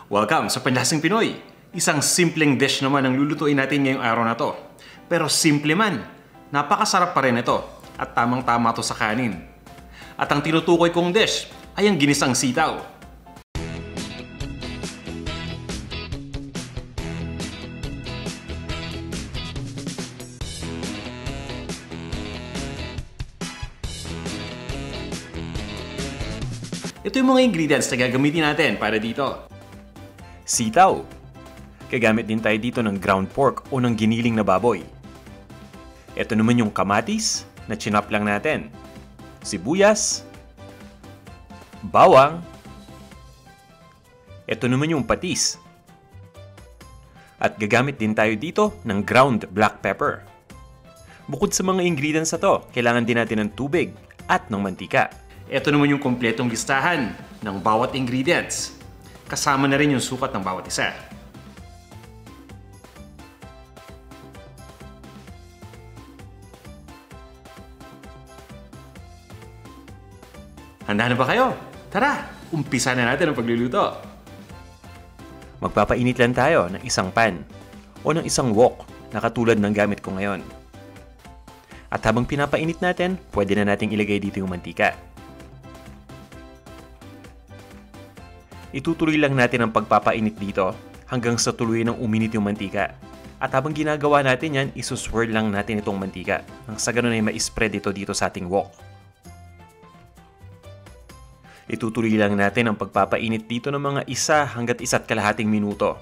Welcome sa Panlasang Pinoy! Isang simpleng dish naman ang lulutuin natin ngayong araw na to. Pero simple man, napakasarap pa rin ito at tamang-tama to sa kanin. At ang tinutukoy kong dish ay ang ginisang sitaw. Ito yung mga ingredients na gagamitin natin para dito. Sitaw. Gagamit din tayo dito ng ground pork o ng giniling na baboy. Ito naman yung kamatis na chinop lang natin. Sibuyas. Bawang. Ito naman yung patis. At gagamit din tayo dito ng ground black pepper. Bukod sa mga ingredients na to, kailangan din natin ng tubig at ng mantika. Ito naman yung kompletong listahan ng bawat ingredients. Kasama na rin yung sukat ng bawat isa. Handa na ba kayo? Tara, umpisa na natin ang pagluluto. Magpapainit lang tayo ng isang pan o ng isang wok na katulad ng gamit ko ngayon. At habang pinapainit natin, pwede na nating ilagay dito yung mantika. Itutuloy lang natin ang pagpapainit dito hanggang sa tuluyan ng uminit yung mantika. At habang ginagawa natin yan, isuswirl lang natin itong mantika nang sa ganun ay ma-spread ito dito sa ating wok. Itutuloy lang natin ang pagpapainit dito ng mga 1 hanggat 1.5 minuto.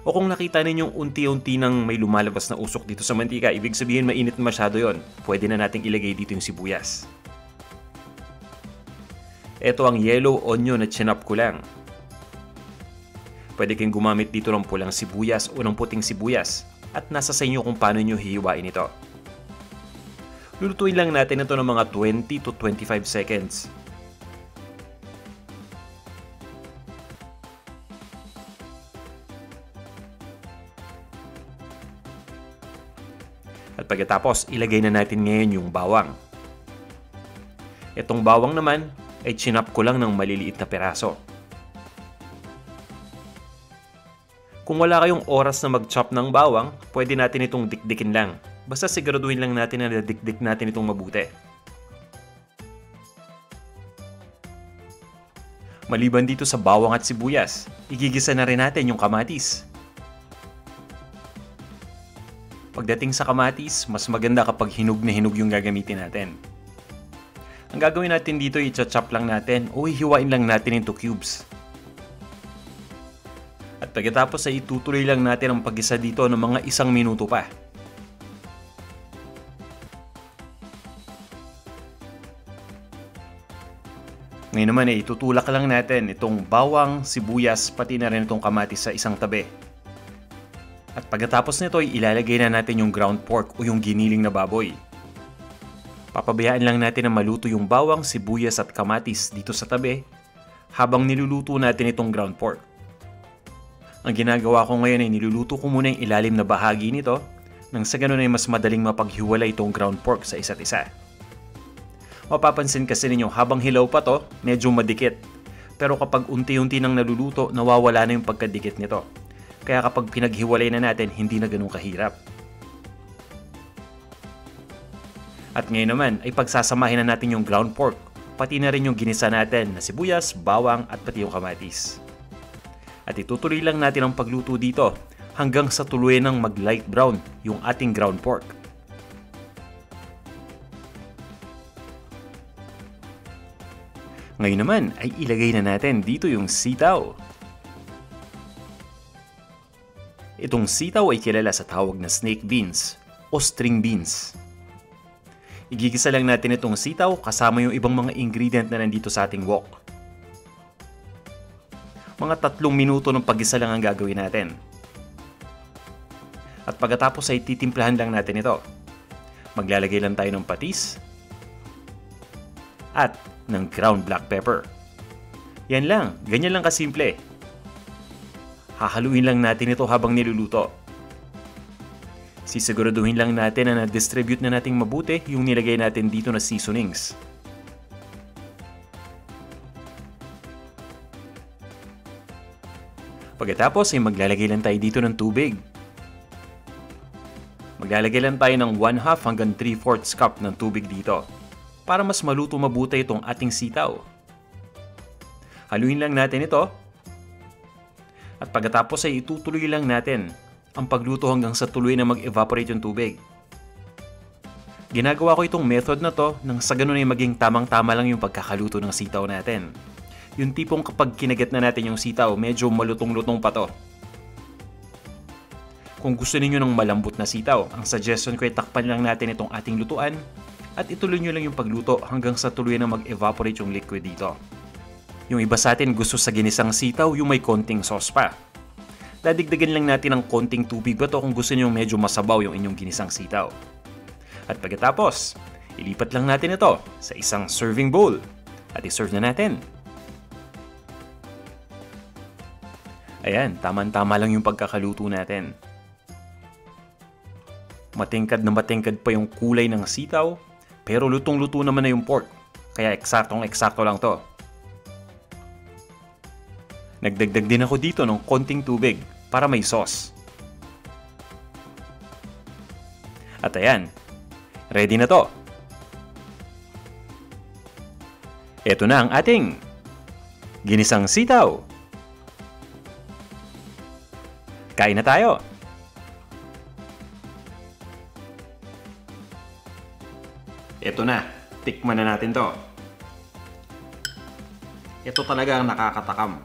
O kung nakita ninyong unti-unti nang may lumalabas na usok dito sa mantika, ibig sabihin mainit na masyado yon. Pwede na nating ilagay dito yung sibuyas. Ito ang yellow onion na chinop ko lang. Pwede kayong gumamit dito ng pulang sibuyas o ng puting sibuyas at nasa sa inyo kung paano nyo hihiwain ito. Lulutuin lang natin ito ng mga 20 to 25 seconds. At pagkatapos, ilagay na natin ngayon yung bawang. Itong bawang naman ay chinop ko lang ng maliliit na peraso. Kung wala kayong oras na mag-chop ng bawang, pwede natin itong dikdikin lang. Basta siguraduhin lang natin na nadikdik natin itong mabuti. Maliban dito sa bawang at sibuyas, igigisa na rin natin yung kamatis. Pagdating sa kamatis, mas maganda kapag hinog na hinog yung gagamitin natin. Ang gagawin natin dito, i-chop lang natin o hihiwain lang natin into cubes. At pagkatapos ay itutuloy lang natin ang paggisa dito ng mga 1 minuto pa. Ngayon naman ay itutulak lang natin itong bawang, sibuyas, pati na rin itong kamatis sa isang tabi. At pagkatapos nito ay ilalagay na natin yung ground pork o yung giniling na baboy. Papabayaan lang natin na maluto yung bawang, sibuyas at kamatis dito sa tabi habang niluluto natin itong ground pork. Ang ginagawa ko ngayon ay niluluto ko muna yung ilalim na bahagi nito nang sa ganun ay mas madaling mapaghiwalay itong ground pork sa isa't isa. Mapapansin kasi ninyo habang hilaw pa to, medyo madikit. Pero kapag unti-unti nang naluluto, nawawala na yung pagkadikit nito. Kaya kapag pinaghiwalay na natin, hindi na ganun kahirap. At ngayon naman ay pagsasamahin na natin yung ground pork, pati na rin yung ginisa natin na sibuyas, bawang at pati yung kamatis. At itutuloy lang natin ang pagluto dito hanggang sa tuluyan ng mag-light brown yung ating ground pork. Ngayon naman ay ilagay na natin dito yung sitaw. Itong sitaw ay kilala sa tawag na snake beans o string beans. Igigisa lang natin itong sitaw kasama yung ibang mga ingredient na nandito sa ating wok. Mga 3 minuto ng paggisa lang ang gagawin natin. At pagkatapos ay titimplahan lang natin ito. Maglalagay lang tayo ng patis at ng ground black pepper. Yan lang, ganyan lang kasimple. Hahaluin lang natin ito habang niluluto. Sisiguraduhin lang natin na na-distribute na nating mabuti yung nilagay natin dito na seasonings. Pagkatapos ay maglalagay lang tayo dito ng tubig. Maglalagay lang tayo ng 1/2 hanggang 3/4 cup ng tubig dito para mas maluto mabuti itong ating sitaw. Haluin lang natin ito. At pagkatapos ay itutuloy lang natin ang pagluto hanggang sa tuloy na mag-evaporate yung tubig. Ginagawa ko itong method na to nang sa ganun ay maging tamang-tama lang yung pagkakaluto ng sitaw natin. Yung tipong kapag kinagat na natin yung sitaw, medyo malutong-lutong pa to. Kung gusto niyo ng malambot na sitaw, ang suggestion ko ay takpan lang natin itong ating lutuan at ituloy nyo lang yung pagluto hanggang sa tuloy na mag-evaporate yung liquid dito. Yung iba sa atin gusto sa ginisang sitaw yung may konting sauce pa. Dadigdagan lang natin ng konting tubig ba to kung gusto niyo medyo masabaw yung inyong ginisang sitaw. At pagkatapos, ilipat lang natin ito sa isang serving bowl at iserve na natin. Ayan, tama-tama lang yung pagkakaluto natin. Matingkad na matingkad pa yung kulay ng sitaw, pero lutong-luto naman na yung pork, kaya eksaktong-eksakto lang to. Nagdagdag din ako dito ng konting tubig para may sauce. At ayan, ready na to. Ito na ang ating ginisang sitaw. Kain na tayo! Ito na, tikman na natin to. Ito talaga ang nakakatakam.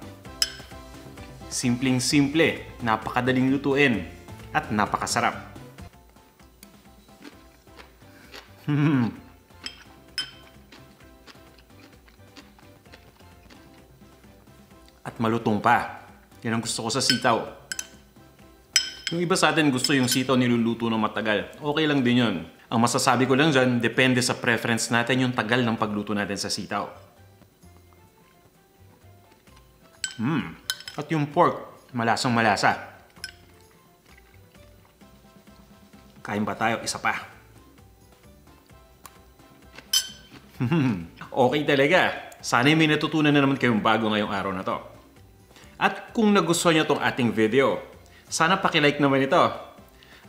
Simpleng-simple, napakadaling lutuin, at napakasarap. At malutong pa. Yan ang gusto ko sa sitaw. Yung iba sa atin gusto yung sitaw niluluto ng matagal. Okay lang din yun. Ang masasabi ko lang dyan, depende sa preference natin yung tagal ng pagluto natin sa sitaw. At yung pork, malasang malasa. Kain ba tayo? Isa pa. Okay talaga. Sana'y may natutunan na naman kayong bago ngayong araw na to. At kung nagustuhan nyo tong ating video, sana pakilike naman ito.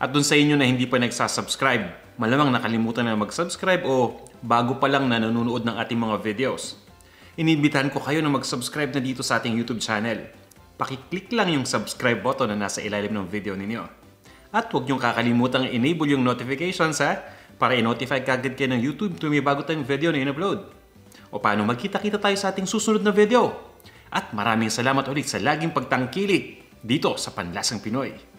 At dun sa inyo na hindi pa nagsasubscribe, malamang nakalimutan na mag-subscribe o bago pa lang na nanonood ng ating mga videos. Inibitahan ko kayo na mag-subscribe na dito sa ating YouTube channel. Pakiclick lang yung subscribe button na nasa ilalim ng video ninyo. At huwag niyong kakalimutan enable yung notifications para i-notify kagad kayo ng YouTube tuwing may bago tayong video na in-upload. O paano magkita-kita tayo sa ating susunod na video. At maraming salamat ulit sa laging pagtangkilik dito sa Panlasang Pinoy.